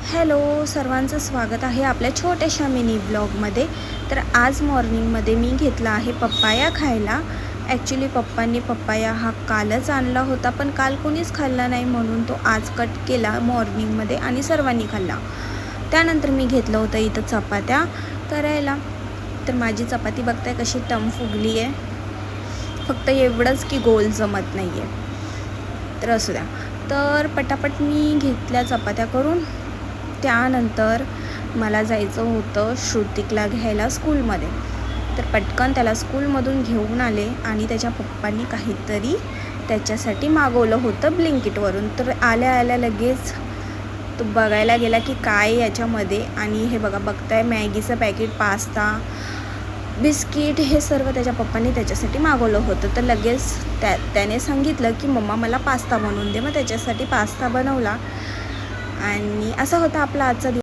Hello, सर्वांचं स्वागत आहे आपल्या छोट्याशा मिनी ब्लॉगमध्ये. तर आज मॉर्निंगमध्ये मी घेतला आहे पप्पाया खायला. ॲक्च्युली पप्पांनी पप्पाया हा कालच आणला होता, पण काल कोणीच खाल्ला नाही म्हणून तो आज कट केला मॉर्निंगमध्ये आणि सर्वांनी खाल्ला. त्यानंतर मी घेतलं होतं इथं चपात्या करायला. तर माझी चपाती बघताय कशी टम फुगली आहे, फक्त एवढंच की गोल जमत नाही आहे. तर असू द्या. तर पटापट मी घेतल्या चपात्या करून. त्यानंतर मला जायचं होतं श्रुतिकला घ्यायला स्कूलमध्ये. तर पटकन त्याला स्कूलमधून घेऊन आले आणि त्याच्या पप्पांनी काहीतरी त्याच्यासाठी मागवलं होतं ब्लिंकिटवरून. तर आल्या आल्या लगेच तो बघायला गेला की काय याच्यामध्ये, आणि हे बघताय मॅगीचं पॅकेट, पास्ता, बिस्किट, हे सर्व त्याच्या पप्पांनी त्याच्यासाठी मागवलं होतं. तर लगेच त्याने सांगितलं की मम्मा मला पास्ता बनवून दे. मग त्याच्यासाठी पास्ता बनवला आणि असा होता आपला आजचा दिवस.